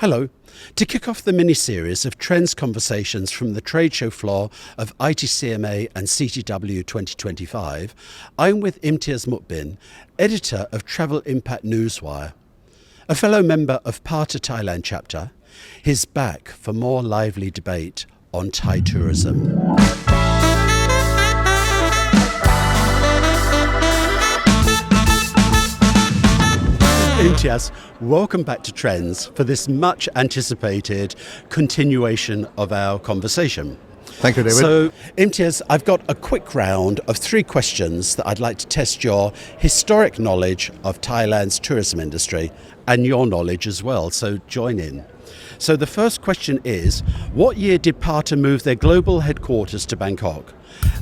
Hello. To kick off the mini-series of Trends Conversations from the trade show floor of IT&CMA and CTW 2025, I'm with Imtiaz Muqbil, editor of Travel Impact Newswire. A fellow member of PATA Thailand chapter, he's back for more lively debate on Thai tourism. Imtiaz, welcome back to Trends for this much anticipated continuation of our conversation. Thank you, David. So, Imtiaz, I've got a quick round of 3 questions that I'd like to test your historic knowledge of Thailand's tourism industry and your knowledge as well, so join in. So the first question is, what year did PATA move their global headquarters to Bangkok?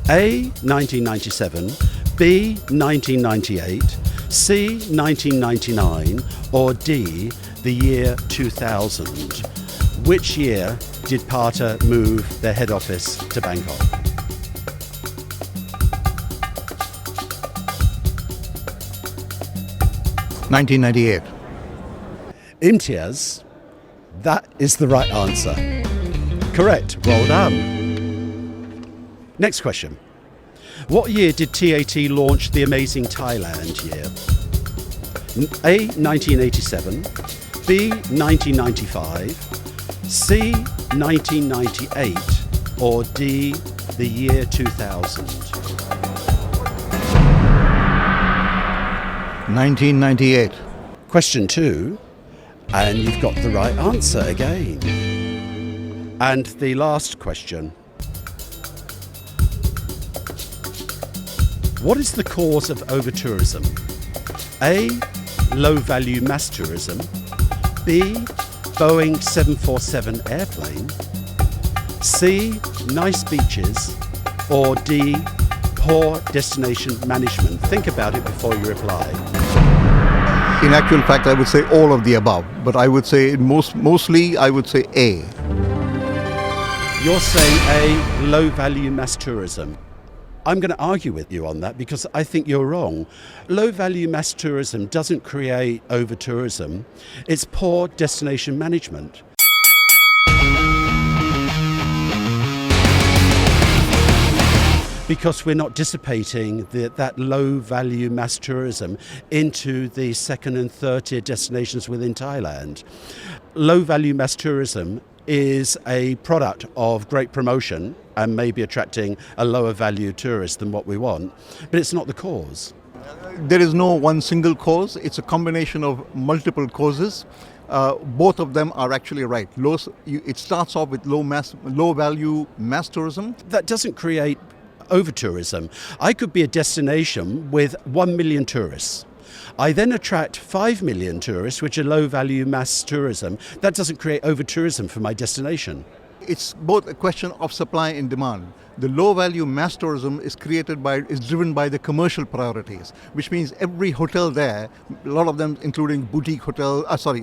A, 1997, B, 1998, C, 1999, or D, the year 2000? Which year did PATA move their head office to Bangkok? $1998. Imtiaz, that is the right answer. Correct, well done. Next question. What year did TAT launch the Amazing Thailand year? A, 1987, B, 1995, C, 1998, or D, the year 2000? 1998. Question 2, and you've got the right answer again. And the last question. What is the cause of overtourism? A, low-value mass tourism, B, Boeing 747 airplane, C, nice beaches, or D, poor destination management? Think about it before you reply. In actual fact, I would say all of the above, but I would say mostly I would say A. You're saying A, low-value mass tourism. I'm going to argue with you on that because I think you're wrong. Low-value mass tourism doesn't create over-tourism. It's poor destination management. Because we're not dissipating that low-value mass tourism into the second and third tier destinations within Thailand. Low-value mass tourism is a product of great promotion and maybe attracting a lower value tourist than what we want, but it's not the cause. There is no one single cause. It's a combination of multiple causes. Both of them are actually right. It starts off with low value mass tourism. That doesn't create over-tourism. I could be a destination with 1 million tourists. I then attract 5 million tourists, which are low-value mass tourism. That doesn't create over-tourism for my destination. It's both a question of supply and demand. The low-value mass tourism is driven by the commercial priorities, which means every hotel there, a lot of them including boutique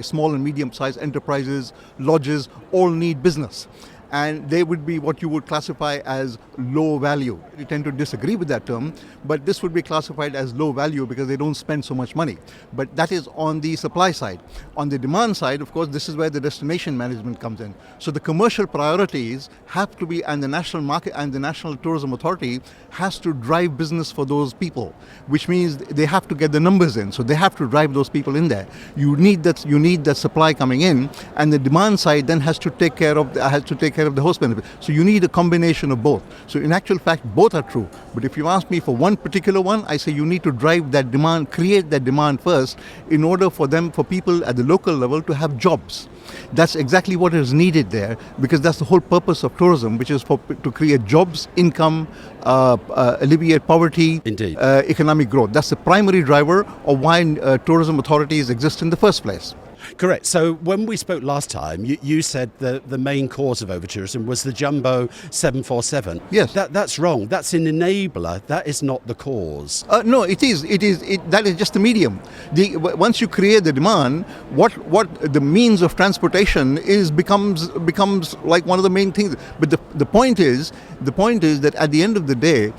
small and medium-sized enterprises, lodges, all need business. And they would be what you would classify as low value. We tend to disagree with that term, but this would be classified as low value because they don't spend so much money. But that is on the supply side. On the demand side, of course, this is where the destination management comes in. So the commercial priorities have to be, and the national market and the National Tourism Authority has to drive business for those people, which means they have to get the numbers in. So they have to drive those people in there. You need that supply coming in, and the demand side then has to take care of the host benefit. So you need a combination of both. So in actual fact, both are true. But if you ask me for one particular one, I say you need to drive that demand, create that demand first in order for people at the local level to have jobs. That's exactly what is needed there, because that's the whole purpose of tourism, which is to create jobs, income, alleviate poverty, economic growth. That's the primary driver of why tourism authorities exist in the first place. Correct. So when we spoke last time, you said the main cause of overtourism was the jumbo 747. Yes. That's wrong. That's an enabler. That is not the cause. No, it is. That is just the medium. Once you create the demand, what the means of transportation becomes like one of the main things. But the point is that at the end of the day,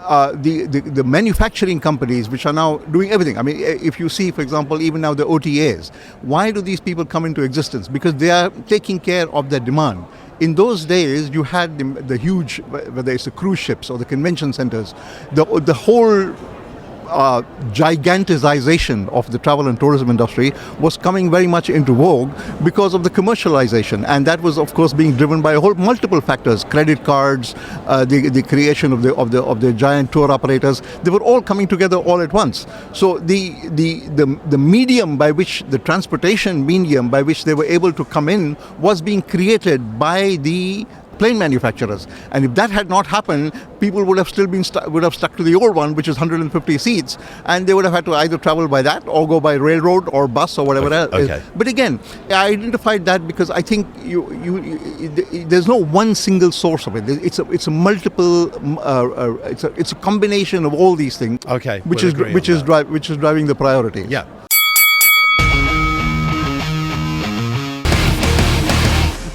the manufacturing companies which are now doing everything. I mean, if you see, for example, even now the OTAs, why do these people come into existence? Because they are taking care of their demand. In those days, you had the huge, whether it's the cruise ships or the convention centers, the whole gigantization of the travel and tourism industry was coming very much into vogue because of the commercialization, and that was, of course, being driven by multiple factors: credit cards, the creation of the giant tour operators. They were all coming together all at once. So the medium by which the transportation medium by which they were able to come in was being created by the plane manufacturers, and if that had not happened, people would have still been stuck to the old one, which is 150 seats, and they would have had to either travel by that or go by railroad or bus or whatever else. Okay. But again, I identified that because I think there's no one single source of it. It's a multiple. It's a combination of all these things. Okay. Which is driving the priority. Yeah.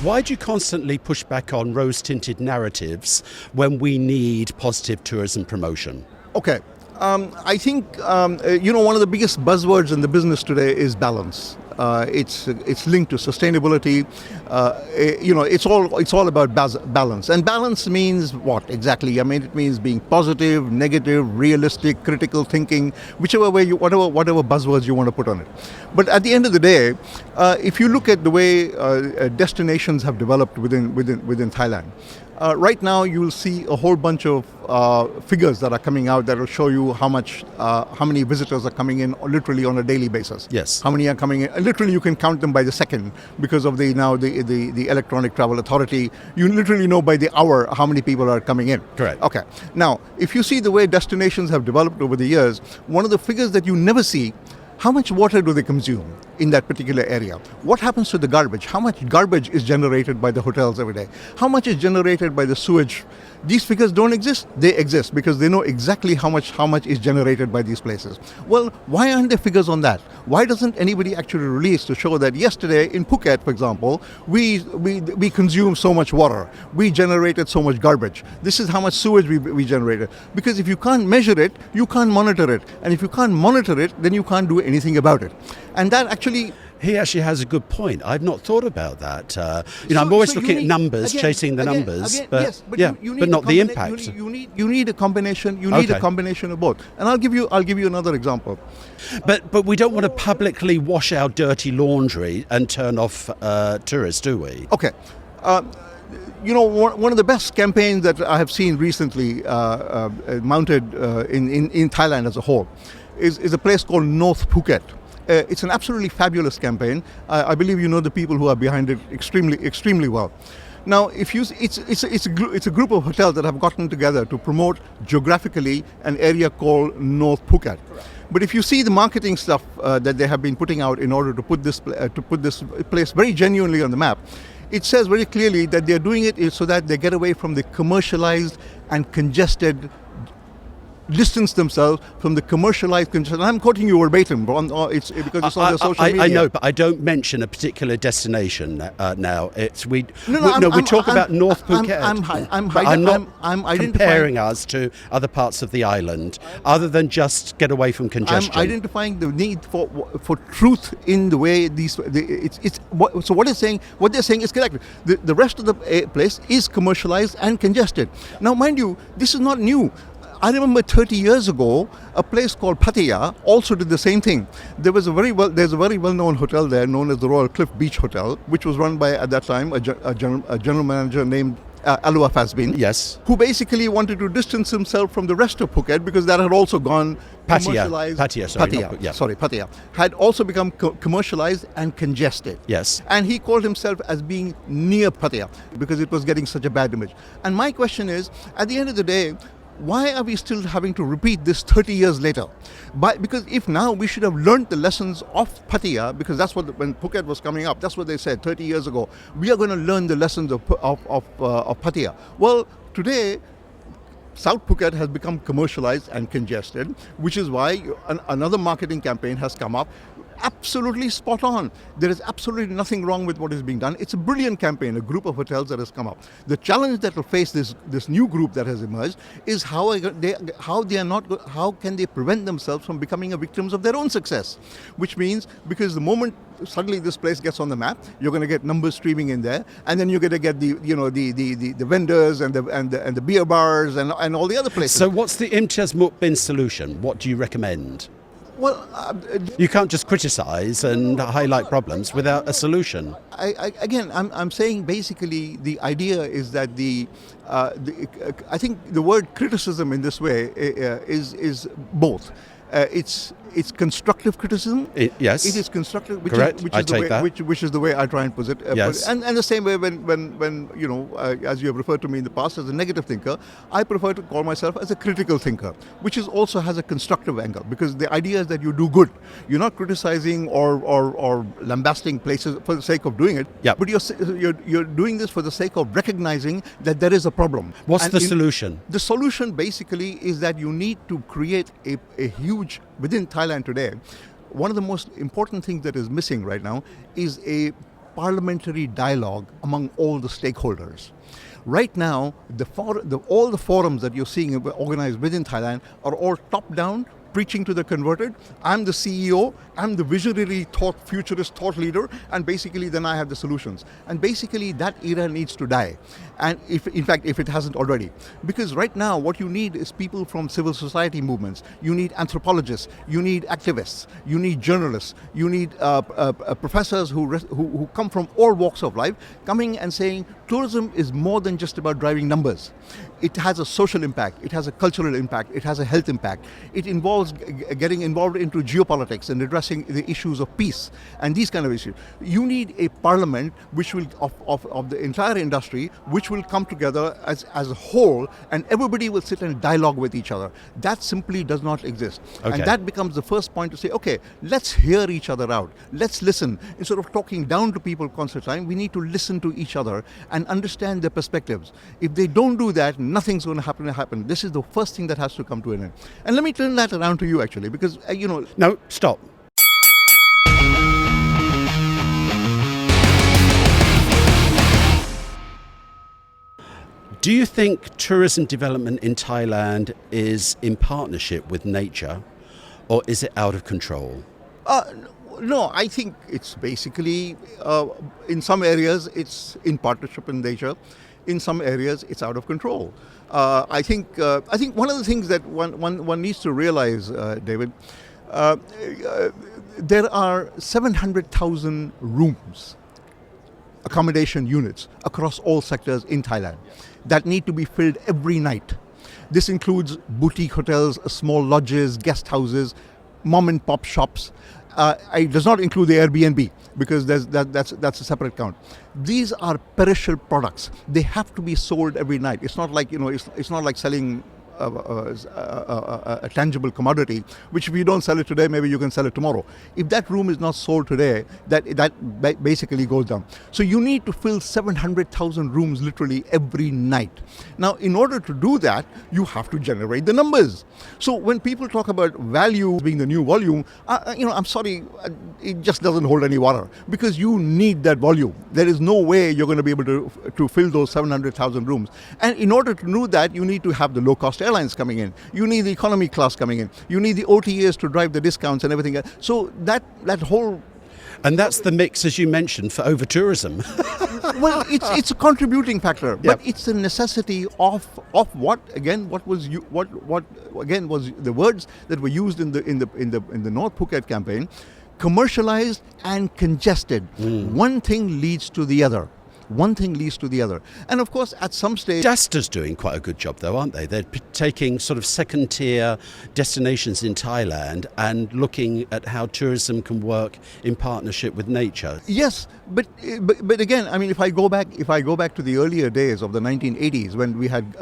Why do you constantly push back on rose-tinted narratives when we need positive tourism promotion? Okay. I think one of the biggest buzzwords in the business today is balance. It's linked to sustainability. It's all about balance. And balance means what exactly? I mean, it means being positive, negative, realistic, critical thinking, whichever way whatever buzzwords you want to put on it. But at the end of the day, if you look at the way destinations have developed within Thailand. Right now, you will see a whole bunch of figures that are coming out that will show you how many visitors are coming in literally on a daily basis. Yes. How many are coming in? Literally, you can count them by the second because of the Electronic Travel Authority. You literally know by the hour how many people are coming in. Correct. Okay. Now, if you see the way destinations have developed over the years, one of the figures that you never see. How much water do they consume in that particular area? What happens to the garbage? How much garbage is generated by the hotels every day? How much is generated by the sewage? These figures don't exist. They exist because they know exactly how much is generated by these places. Well, why aren't there figures on that? Why doesn't anybody actually release to show that yesterday in Phuket, for example, we consumed so much water, we generated so much garbage. This is how much sewage we generated. Because if you can't measure it, you can't monitor it, and if you can't monitor it, then you can't do anything about it. And that actually. He actually has a good point. I've not thought about that. I'm always looking at numbers, chasing the numbers, but not the impact. You need a combination. You need a combination of both. And I'll give you another example. But we don't want to publicly wash our dirty laundry and turn off tourists, do we? Okay. One of the best campaigns that I have seen recently mounted in Thailand as a whole is a place called North Phuket. It's an absolutely fabulous campaign. I believe you know the people who are behind it extremely well. Now, it's a group of hotels that have gotten together to promote geographically an area called North Phuket. But if you see the marketing stuff that they have been putting out in order to put this place very genuinely on the map, it says very clearly that they are doing it so that they get away from the commercialized and congested. Distance themselves from the commercialized congestion. I'm quoting you verbatim, because it's on the social media. I know, but I don't mention a particular destination now. We talk about North Phuket. I'm comparing us to other parts of the island, other than just get away from congestion. I'm identifying the need for truth in the way so what they're saying is correct. The rest of the place is commercialized and congested. Now, mind you, this is not new. I remember 30 years ago, a place called Pattaya also did the same thing. There's a very well-known hotel there known as the Royal Cliff Beach Hotel, which was run by, at that time, a general manager named Alua Fasbin. Yes. Who basically wanted to distance himself from the rest of Phuket because that had also gone commercialized. Pattaya had also become commercialized and congested. Yes. And he called himself as being near Pattaya because it was getting such a bad image. And my question is, at the end of the day, why are we still having to repeat this 30 years later? Because if now we should have learned the lessons of Pattaya, because that's what when Phuket was coming up, that's what they said 30 years ago. We are going to learn the lessons of Pattaya. Well, today, South Phuket has become commercialized and congested, which is why another marketing campaign has come up absolutely spot on. There is absolutely nothing wrong with what is being done. It's a brilliant campaign, a group of hotels that has come up. The challenge that will face this new group that has emerged is how can they prevent themselves from becoming a victims of their own success, which means because the moment suddenly this place gets on the map, you're going to get numbers streaming in there, and then you're going to get the vendors and the beer bars and all the other places. So what's the Imtiaz Muqbil solution? What do you recommend? Well, you can't just criticize and highlight problems without a solution. I'm saying basically the idea is that I think the word criticism in this way is both. It's constructive criticism. Yes. It is constructive. Correct. Which is the way I try and put it. Yes. And the same way when as you have referred to me in the past as a negative thinker, I prefer to call myself as a critical thinker, which also has a constructive angle, because the idea is that you do good. You're not criticizing or lambasting places for the sake of doing it. Yep. But you're doing this for the sake of recognizing that there is a problem. What's the solution? The solution basically is that you need to create a huge, within Thailand today, one of the most important things that is missing right now is a parliamentary dialogue among all the stakeholders. Right now, all the forums that you're seeing organized within Thailand are all top-down, preaching to the converted. I'm the CEO, I'm the visionary futurist thought leader, and basically then I have the solutions. And basically that era needs to die. And if it hasn't already. Because right now what you need is people from civil society movements, you need anthropologists, you need activists, you need journalists, you need professors who come from all walks of life, coming and saying tourism is more than just about driving numbers. It has a social impact, it has a cultural impact, it has a health impact. It involves getting involved into geopolitics and addressing the issues of peace and these kind of issues. You need a parliament which will of the entire industry, which will come together as a whole, and everybody will sit and dialogue with each other. That simply does not exist. Okay. And that becomes the first point to say, okay, let's hear each other out. Let's listen. Instead of talking down to people constantly, we need to listen to each other and understand their perspectives. If they don't do that, nothing's going to happen. This is the first thing that has to come to an end. And let me turn that around to you, actually, because, No, stop. Do you think tourism development in Thailand is in partnership with nature, or is it out of control? No, I think it's basically, in some areas, it's in partnership with nature. In some areas, it's out of control. I think one of the things that one needs to realize, David, there are 700,000 rooms, accommodation units across all sectors in Thailand that need to be filled every night. This includes boutique hotels, small lodges, guest houses, mom and pop shops. It does not include the Airbnb, because that's a separate count. These are perishable products. They have to be sold every night. It's not like it's not like selling a tangible commodity, which if you don't sell it today, maybe you can sell it tomorrow. If that room is not sold today, that basically goes down. So you need to fill 700,000 rooms literally every night. Now, in order to do that, you have to generate the numbers. So when people talk about value being the new volume, I'm sorry, it just doesn't hold any water, because you need that volume. There is no way you're going to be able to fill those 700,000 rooms. And in order to do that, you need to have the low-cost airlines coming in. You need the economy class coming in. You need the OTAs to drive the discounts and everything else. So that whole... And that's the mix, as you mentioned, for overtourism. Well, it's a contributing factor, but it's a necessity of what was the words that were used in the North Phuket campaign: commercialized and congested. One thing leads to the other. One thing leads to the other. And of course, at some stage... Dasta's doing quite a good job, though, aren't they? They're taking sort of second-tier destinations in Thailand and looking at how tourism can work in partnership with nature. Yes, but again, I mean, if I go back to the earlier days of the 1980s, when we had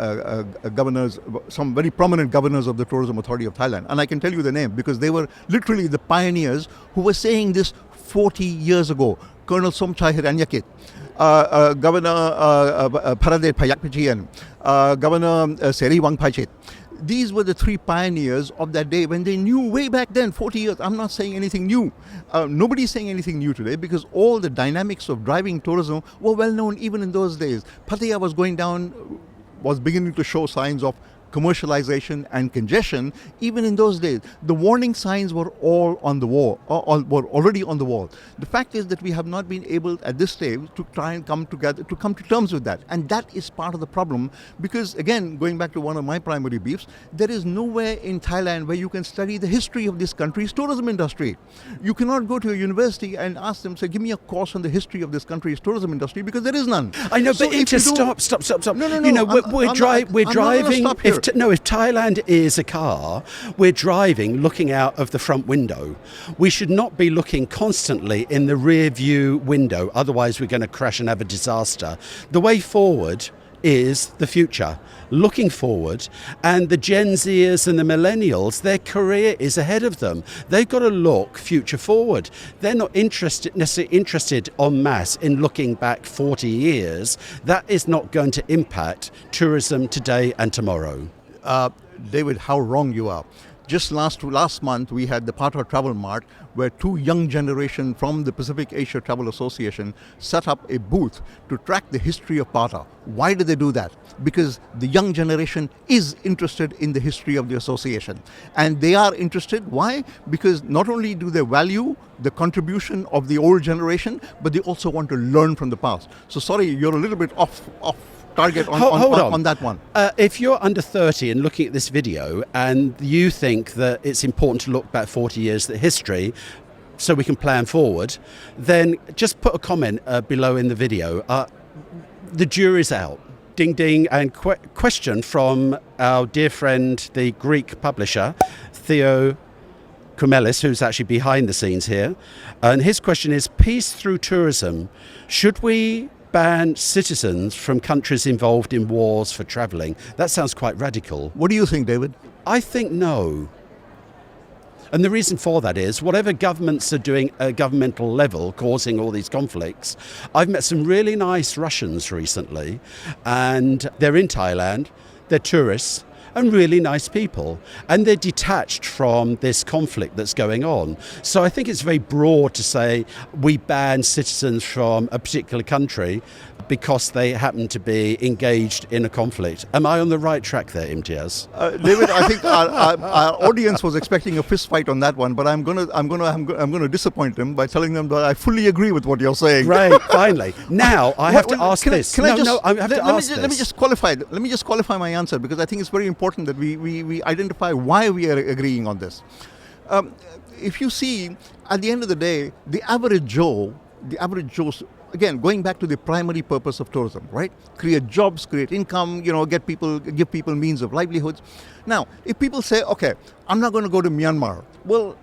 governors, some very prominent governors of the Tourism Authority of Thailand, and I can tell you the name because they were literally the pioneers who were saying this 40 years ago. Colonel Somchai Hiranyakit, Governor Paradet Payak Pichian, Governor Seri Wangpaichit. these were the three pioneers of that day when they knew way back then, 40 years. I'm not saying anything new. Nobody's saying anything new today because all the dynamics of driving tourism were well known even in those days. Pattaya was beginning to show signs of commercialization and congestion even in those days. The warning signs were all on the wall, or were already on the wall. The fact is that we have not been able at this stage to try and come to terms with that. And that is part of the problem because, again, going back to one of my primary beefs, there is nowhere in Thailand where you can study the history of this country's tourism industry. You cannot go to a university and ask them, say, give me a course on the history of this country's tourism industry because there is none. I know, So but if you stop. No. You know, we're I'm not driving. gonna stop here. If Thailand is a car, we're driving, looking out of the front window. We should not be looking constantly in the rear view window, otherwise we're going to crash and have a disaster. The way forward is the future, looking forward, and the Gen Zers and the millennials, their career is ahead of them. They've got to look future forward. They're not necessarily interested en masse in looking back 40 years. That is not going to impact tourism today and tomorrow. David, how wrong you are. Just last month, we had the Pata Travel Mart, where two young generation from the Pacific Asia Travel Association set up a booth to track the history of Pata. Why did they do that? Because the young generation is interested in the history of the association. And they are interested. Why? Because not only do they value the contribution of the old generation, but they also want to learn from the past. So sorry, you're a little bit off target on that one. If you're under 30 and looking at this video and you think that it's important to look back 40 years at history so we can plan forward, then just put a comment below in the video. The jury's out. Ding ding. And question from our dear friend, the Greek publisher, Theo Koumelis, who's actually behind the scenes here. And his question is, peace through tourism. Should we ban citizens from countries involved in wars for travelling? That sounds quite radical. What do you think, David? I think no. And the reason for that is whatever governments are doing at a governmental level causing all these conflicts. I've met some really nice Russians recently, and they're in Thailand, they're tourists, and really nice people, and they're detached from this conflict that's going on. So I think it's very broad to say we ban citizens from a particular country because they happen to be engaged in a conflict. Am I on the right track there, Imtiaz? David, I think our audience was expecting a fist fight on that one, but I'm gonna disappoint them by telling them that I fully agree with what you're saying. Right, finally. Now I have to ask this. Let me just qualify. Let me just qualify my answer because I think it's very important that we identify why we are agreeing on this. If you see, at the end of the day, the average Joe's. Again, going back to the primary purpose of tourism, right? Create jobs, create income, give people means of livelihoods. Now, if people say, okay, I'm not going to go to Myanmar. Well,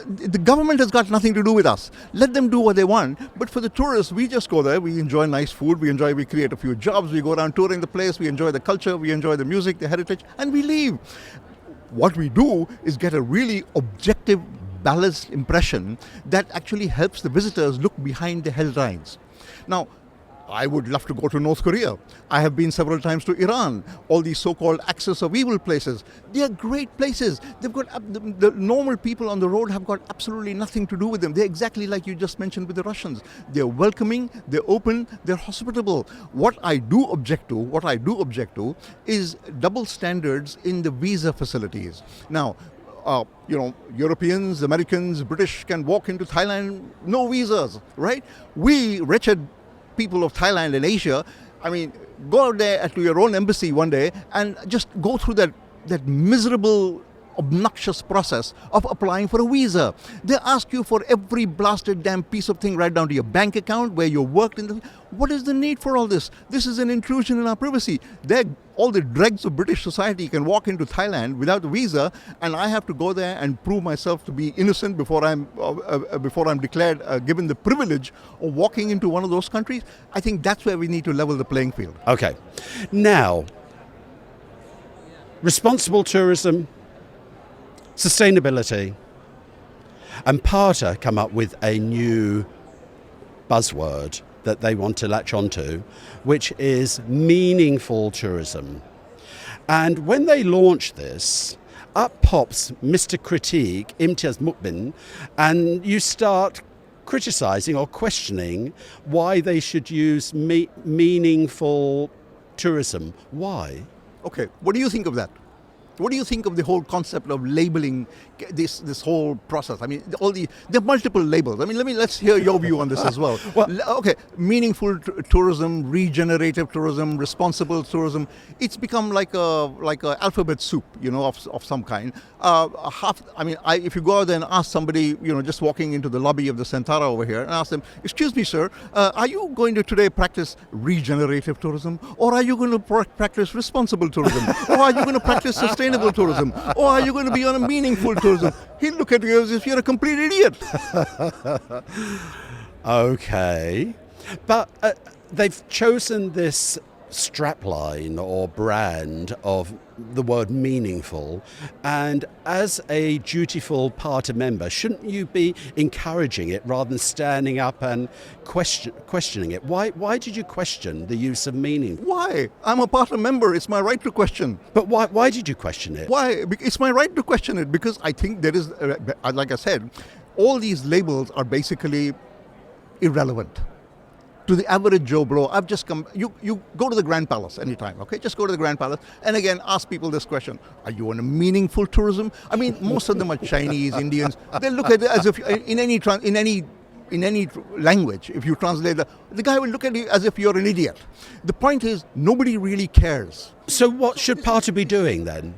the government has got nothing to do with us. Let them do what they want. But for the tourists, we just go there. We enjoy nice food. We create a few jobs. We go around touring the place. We enjoy the culture. We enjoy the music, the heritage, and we leave. What we do is get a really objective, balanced impression that actually helps the visitors look behind the headlines. Now, I would love to go to North Korea. I have been several times to Iran. All these so-called axis of evil places. They are great places. They've got the normal people on the road have got absolutely nothing to do with them. They're exactly like you just mentioned with the Russians. They're welcoming, they're open, they're hospitable. What I do object to is double standards in the visa facilities. Now, Europeans, Americans, British can walk into Thailand, no visas, right? We wretched people of Thailand and Asia, go out there to your own embassy one day and just go through that miserable, obnoxious process of applying for a visa. They ask you for every blasted damn piece of thing right down to your bank account, where you worked in. What is the need for all this? This is an intrusion in our privacy. All the dregs of British society can walk into Thailand without a visa, and I have to go there and prove myself to be innocent before I'm declared given the privilege of walking into one of those countries. I think that's where we need to level the playing field. Okay. Now, responsible tourism, sustainability, and PATA come up with a new buzzword that they want to latch onto, which is meaningful tourism. And when they launched this, up pops Mr. Critique, Imtiaz Muqbil, and you start criticising or questioning why they should use meaningful tourism. Why? Okay, what do you think of that? What do you think of the whole concept of labeling this whole process? I mean, there are multiple labels. I mean, let's hear your view on this as well. Okay, meaningful tourism, regenerative tourism, responsible tourism. It's become like a alphabet soup, of some kind. If you go out there and ask somebody, just walking into the lobby of the Centara over here, and ask them, "Excuse me, sir, are you going to today practice regenerative tourism, or are you going to practice responsible tourism, or are you going to practice sustainable tourism, or are you going to be on a meaningful tourism?" He'll look at you as if you're a complete idiot. Okay. But they've chosen this strapline or brand of the word meaningful, and as a dutiful party member, shouldn't you be encouraging it rather than standing up and questioning it? Why did you question the use of meaning? Why? I'm a party member. It's my right to question. But why did you question it? Why? It's my right to question it because I think there is, like I said, all these labels are basically irrelevant. To the average Joe Blow, I've just come, you go to the Grand Palace anytime, okay? Just go to the Grand Palace and again, ask people this question. Are you on a meaningful tourism? I mean, most of them are Chinese, Indians. They look at it as if in any language, if you translate the guy will look at you as if you're an idiot. The point is, nobody really cares. So what should party be doing then?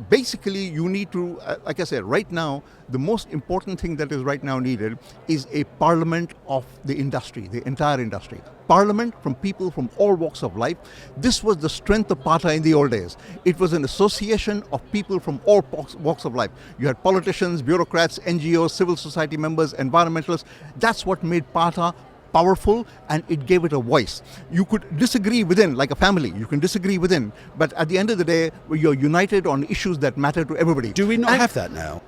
Basically, you need to, like I said, right now, the most important thing that is right now needed is a parliament of the industry, the entire industry. Parliament from people from all walks of life. This was the strength of PATA in the old days. It was an association of people from all walks of life. You had politicians, bureaucrats, NGOs, civil society members, environmentalists. That's what made PATA powerful, and it gave it a voice. You could disagree within, like a family, you can disagree within, but at the end of the day, you're united on issues that matter to everybody. Do we not have that now?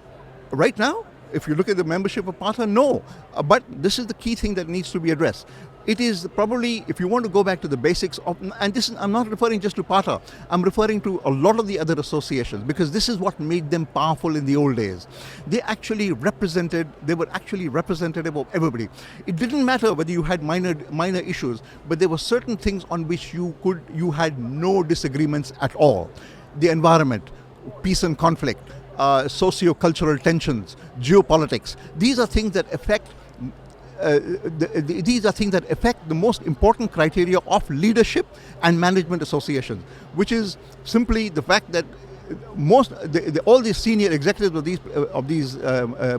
Right now, if you look at the membership of PATA, no. But this is the key thing that needs to be addressed. It is probably, if you want to go back to the basics of, and this is, I'm not referring just to PATA, I'm referring to a lot of the other associations, because this is what made them powerful in the old days. They were actually representative of everybody. It didn't matter whether you had minor issues, but there were certain things on which you had no disagreements at all. The environment, peace and conflict, socio-cultural tensions, geopolitics. These are things that affect the most important criteria of leadership and management associations, which is simply the fact that all these senior executives of these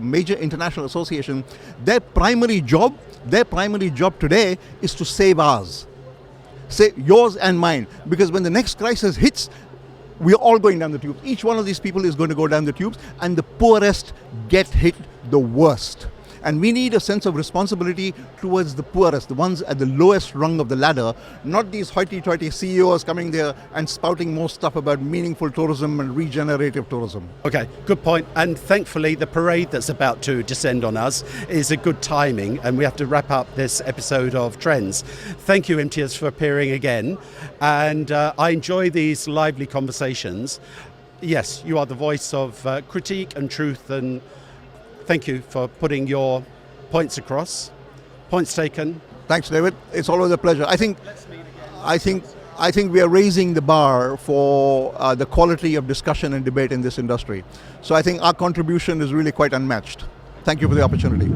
major international associations, their primary job today is to save ours, say yours and mine, because when the next crisis hits, we are all going down the tubes. Each one of these people is going to go down the tubes, and the poorest get hit the worst. And we need a sense of responsibility towards the poorest, the ones at the lowest rung of the ladder, not these hoity-toity CEOs coming there and spouting more stuff about meaningful tourism and regenerative tourism. Okay, good point. And thankfully, the parade that's about to descend on us is a good timing, and we have to wrap up this episode of Trends. Thank you, Imtiaz, for appearing again. And I enjoy these lively conversations. Yes, you are the voice of critique and truth, and thank you for putting your points across. Points taken. Thanks, David. It's always a pleasure. I think we are raising the bar for the quality of discussion and debate in this industry. So I think our contribution is really quite unmatched. Thank you for the opportunity.